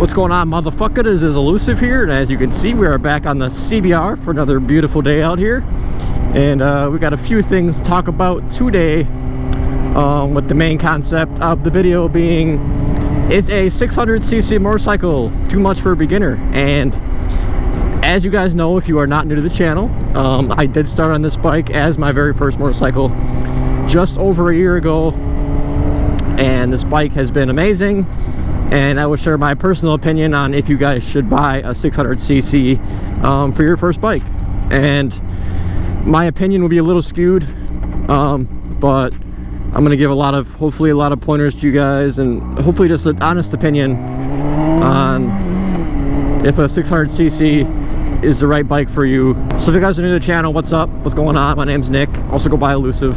What's going on, motherfucker? This is Elusive here, and as you can see, we are back on the CBR for another beautiful day out here. And we got a few things to talk about today, with the main concept of the video being, is a 600cc motorcycle too much for a beginner? And as you guys know, if you are not new to the channel, I did start on this bike as my very first motorcycle just over a year ago, and this bike has been amazing. And I will share my personal opinion on if you guys should buy a 600cc for your first bike. And my opinion will be a little skewed, but I'm going to give hopefully a lot of pointers to you guys, and hopefully just an honest opinion on if a 600cc is the right bike for you. So if you guys are new to the channel, what's up? What's going on? My name's Nick. Also go by Elusive.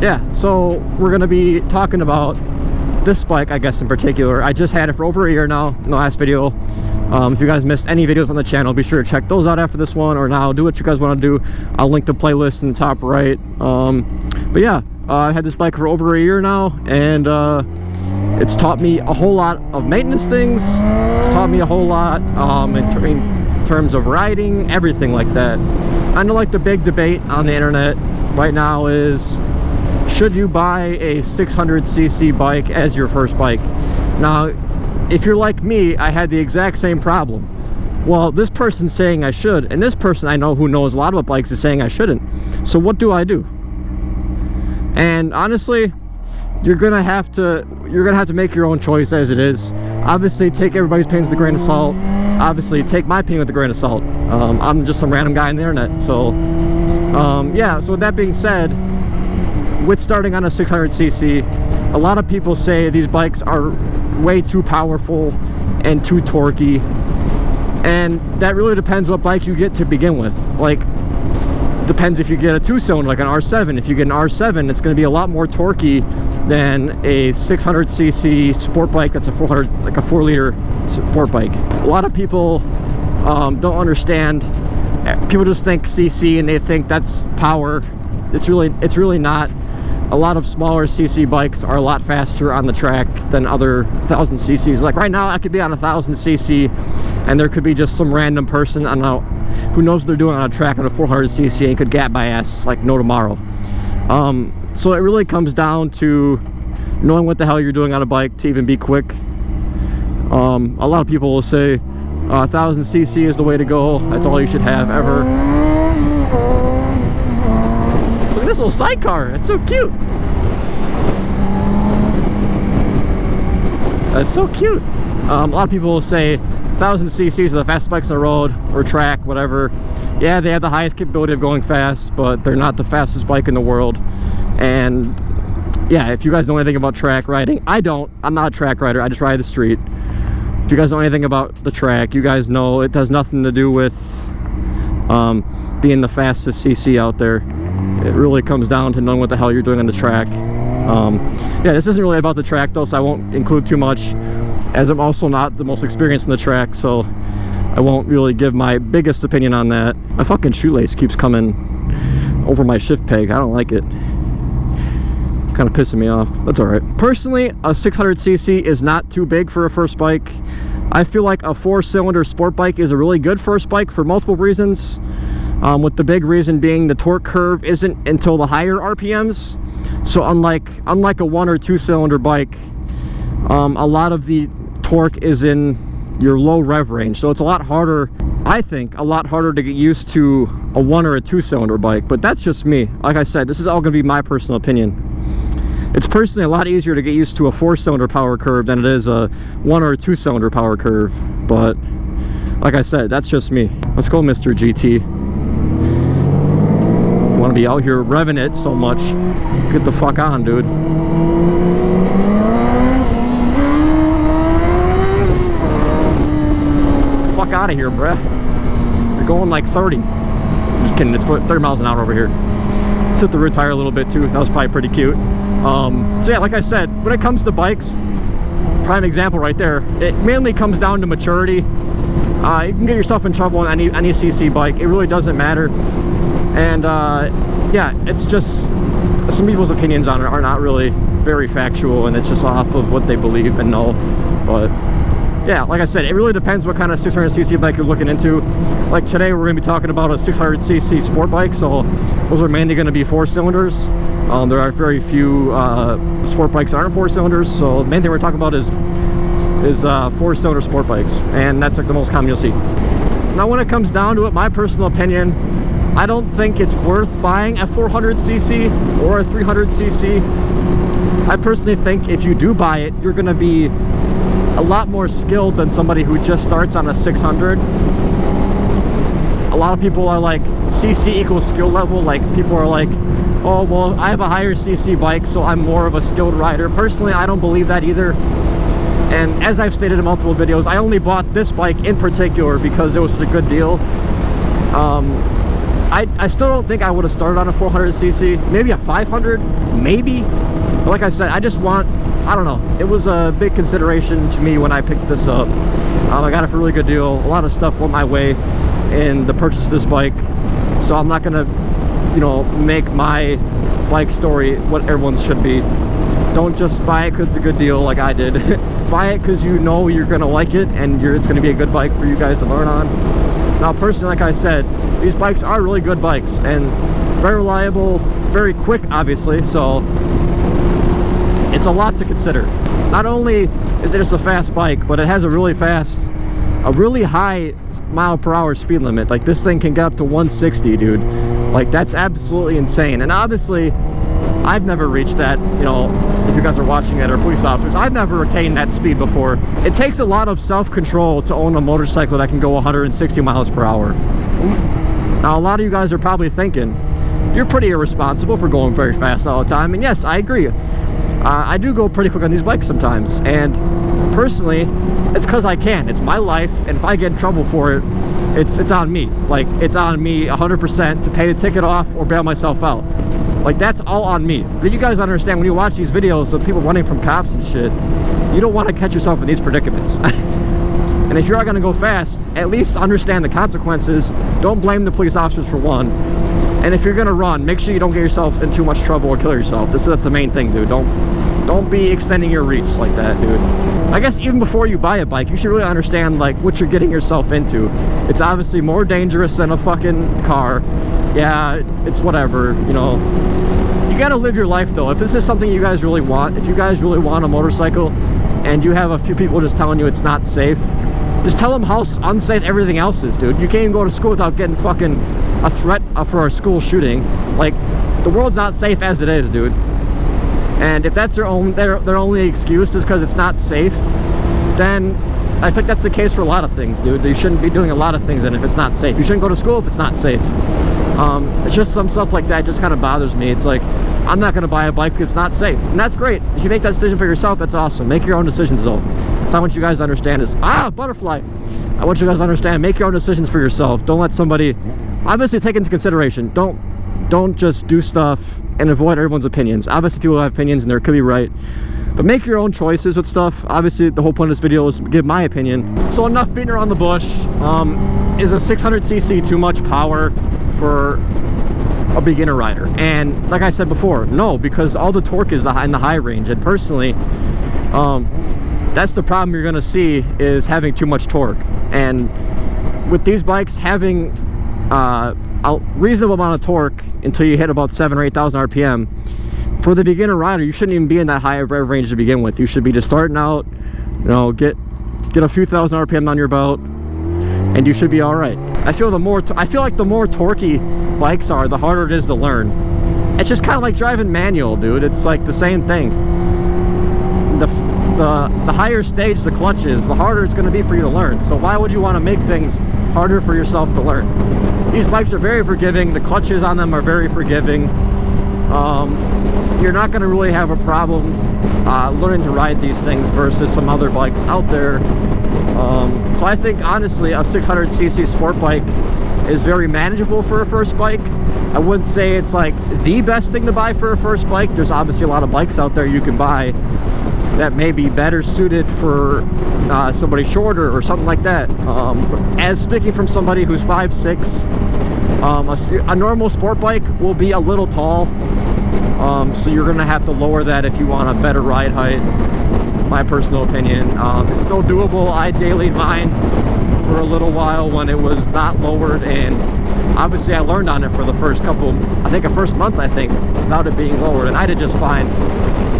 Yeah, so we're going to be talking about this bike, I guess, in particular. I just had it for over a year now in the last video. If you guys missed any videos on the channel, be sure to check those out after this one, or now do what you guys want to do. I'll link the playlist in the top right. But yeah, I had this bike for over a year now, and it's taught me a whole lot of maintenance things. It's taught me a whole lot in terms of riding, everything like that. I know, like, the big debate on the internet right now is, should you buy a 600cc bike as your first bike? Now, if you're like me, I had the exact same problem. Well, this person's saying I should, and this person I know who knows a lot about bikes is saying I shouldn't. So what do I do? And honestly, you're gonna have to make your own choice as it is. Obviously, take everybody's opinions with a grain of salt. Obviously, take my opinion with a grain of salt. I'm just some random guy on the internet. So yeah, so with that being said, with starting on a 600cc, a lot of people say these bikes are way too powerful and too torquey, and that really depends what bike you get to begin with. Like, depends if you get a 2-cylinder like an R7. If you get an R7, it's going to be a lot more torquey than a 600cc sport bike that's a 4-liter sport bike. A lot of people don't understand. People just think cc and they think that's power. It's really not. A lot of smaller cc bikes are a lot faster on the track than other 1000cc's. Like right now, I could be on a 1000cc, and there could be just some random person, I don't know, who knows what they're doing on a track on a 400cc and could gap my ass like no tomorrow. So it really comes down to knowing what the hell you're doing on a bike to even be quick. A lot of people will say 1000cc is the way to go. That's all you should have ever. Look at this little sidecar. It's so cute. That's so cute. A lot of people will say 1000cc's are the fastest bikes on the road or track, whatever. Yeah, they have the highest capability of going fast, but they're not the fastest bike in the world. And yeah, if you guys know anything about track riding, I don't. I'm not a track rider. I just ride the street. If you guys know anything about the track, you guys know it has nothing to do with being the fastest cc out there. It really comes down to knowing what the hell you're doing on the track. Yeah, this isn't really about the track though, so I won't include too much, as I'm also not the most experienced in the track, so I won't really give my biggest opinion on that. My fucking shoelace keeps coming over my shift peg. I don't like it. Kind of pissing me off. That's all right. Personally, a 600cc is not too big for a first bike. I feel like a 4-cylinder sport bike is a really good first bike for multiple reasons. With the big reason being the torque curve isn't until the higher RPMs. So unlike a 1 or 2-cylinder bike, a lot of the torque is in your low rev range. So it's a lot harder, I think, a lot harder to get used to a 1 or a 2-cylinder bike. But that's just me. Like I said, this is all going to be my personal opinion. It's personally a lot easier to get used to a 4-cylinder power curve than it is a 1 or a 2-cylinder power curve. But like I said, that's just me. Let's go, Mr. GT. You want to be out here revving it so much, get the fuck on, dude. Fuck out of here, bruh. You're going like 30. Just kidding, it's 30 miles an hour over here. Let's hit the rear tire a little bit too. That was probably pretty cute. So yeah, like I said, when it comes to bikes, prime example right there, it mainly comes down to maturity. You can get yourself in trouble on any cc bike. It really doesn't matter. And yeah, it's just some people's opinions on it are not really very factual, and it's just off of what they believe and know. But yeah, like I said, it really depends what kind of 600cc bike you're looking into. Like today we're going to be talking about a 600cc sport bike, so those are mainly going to be 4-cylinders. There are very few sport bikes that aren't 4-cylinders, so the main thing we're talking about is 4-cylinder sport bikes, and that's like the most common you'll see. Now when it comes down to it, my personal opinion, I don't think it's worth buying a 400cc or a 300cc. I personally think if you do buy it, you're going to be a lot more skilled than somebody who just starts on a 600. A lot of people are like, cc equals skill level. Like, people are like, oh well, I have a higher cc bike, so I'm more of a skilled rider. Personally, I don't believe that either. And as I've stated in multiple videos, I only bought this bike in particular because it was such a good deal. I still don't think I would have started on a 400cc, maybe a 500, maybe. But like I said, I don't know, it was a big consideration to me when I picked this up. I got it for a really good deal. A lot of stuff went my way in the purchase of this bike, so I'm not gonna, you know, make my bike story what everyone should be. Don't just buy it because it's a good deal like I did. Buy it because you know you're gonna like it and it's gonna be a good bike for you guys to learn on. Now personally, like I said, these bikes are really good bikes and very reliable, very quick obviously, so it's a lot to consider. Not only is it just a fast bike, but it has a really high mile-per-hour speed limit. Like, this thing can get up to 160, dude. Like, that's absolutely insane. And obviously, I've never reached that, you know, if you guys are watching it, or police officers, I've never attained that speed before. It takes a lot of self-control to own a motorcycle that can go 160 miles per hour. Now, a lot of you guys are probably thinking, you're pretty irresponsible for going very fast all the time. And yes, I agree. I do go pretty quick on these bikes sometimes, and personally, it's because I can. It's my life, and if I get in trouble for it, it's on me. Like, it's on me 100% to pay the ticket off or bail myself out. Like, that's all on me. But you guys understand, when you watch these videos of people running from cops and shit, you don't want to catch yourself in these predicaments. And if you are going to go fast, at least understand the consequences. Don't blame the police officers for one. And if you're gonna run, make sure you don't get yourself in too much trouble or kill yourself. That's the main thing, dude. Don't be extending your reach like that, dude. I guess even before you buy a bike, you should really understand like what you're getting yourself into. It's obviously more dangerous than a fucking car. Yeah, it's whatever, you know. You gotta live your life though. If this is something you guys really want, if you guys really want a motorcycle and you have a few people just telling you it's not safe, just tell them how unsafe everything else is, dude. You can't even go to school without getting fucking a threat for a school shooting. Like, the world's not safe as it is, dude. And if that's their only excuse is because it's not safe, then I think that's the case for a lot of things, dude. You shouldn't be doing a lot of things, and if it's not safe, you shouldn't go to school if it's not safe. It's just some stuff like that just kind of bothers me. It's like, I'm not going to buy a bike because it's not safe, and that's great. If you make that decision for yourself, that's awesome. Make your own decisions though. So I want you guys to understand is, butterfly. I want you guys to understand, make your own decisions for yourself. Don't let somebody, obviously take into consideration, don't just do stuff and avoid everyone's opinions. Obviously people have opinions and they could be right, but make your own choices with stuff. Obviously the whole point of this video is to give my opinion. So enough beating around the bush. Is a 600cc too much power for a beginner rider? And like I said before, no, because all the torque is in the high range, and personally, that's the problem you're gonna see, is having too much torque. And with these bikes, having a reasonable amount of torque until you hit about 7,000 or 8,000 RPM, for the beginner rider, you shouldn't even be in that high of rev range to begin with. You should be just starting out, you know, get a few thousand RPM on your belt, and you should be all right. I feel like the more torquey bikes are, the harder it is to learn. It's just kind of like driving manual, dude. It's like the same thing. The higher stage the clutch is, the harder it's going to be for you to learn. So why would you want to make things harder for yourself to learn? These bikes are very forgiving. The clutches on them are very forgiving. You're not going to really have a problem learning to ride these things versus some other bikes out there. So I think honestly a 600cc sport bike is very manageable for a first bike. I wouldn't say it's like the best thing to buy for a first bike. There's obviously a lot of bikes out there you can buy that may be better suited for somebody shorter or something like that. As speaking from somebody who's 5'6", a normal sport bike will be a little tall, so you're gonna have to lower that if you want a better ride height. my personal opinion. It's still doable. I dailied mine for a little while when it was not lowered, and obviously I learned on it for the first couple, I think a first month, I think, without it being lowered, and I did just fine.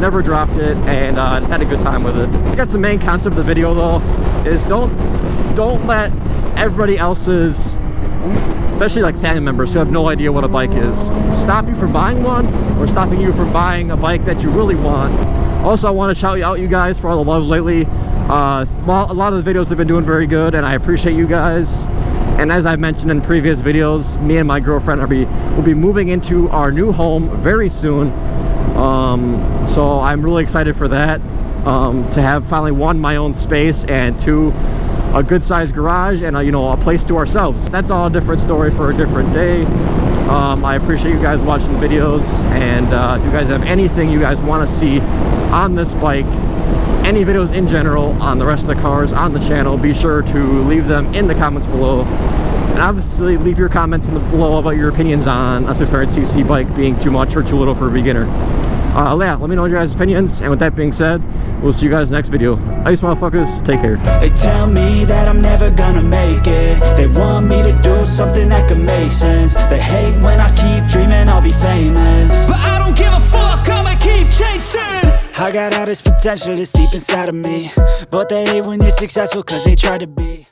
Never dropped it, and just had a good time with it. I guess the main concept of the video though is don't let everybody else's, especially like family members who have no idea what a bike is, stop you from buying one, or stopping you from buying a bike that you really want. Also, I want to shout out you guys for all the love lately. Well, a lot of the videos have been doing very good, and I appreciate you guys. And as I've mentioned in previous videos, me and my girlfriend will be moving into our new home very soon. So I'm really excited for that, to have finally, one, my own space, and two, a good sized garage, and you know, a place to ourselves. That's all a different story for a different day. I appreciate you guys watching the videos, and if you guys have anything you guys want to see on this bike, any videos in general on the rest of the cars on the channel, be sure to leave them in the comments below. And obviously leave your comments below about your opinions on a 600cc bike being too much or too little for a beginner. Yeah, let me know your guys' opinions, and with that being said, we'll see you guys next video. Ice motherfuckers, take care. They tell me that I'm never gonna make it. They want me to do something that could make sense. They hate when I keep dreaming I'll be famous, but I don't give a fuck, I'ma keep chasing. I got all this potential that's deep inside of me, but they hate when you're successful cause they try to be.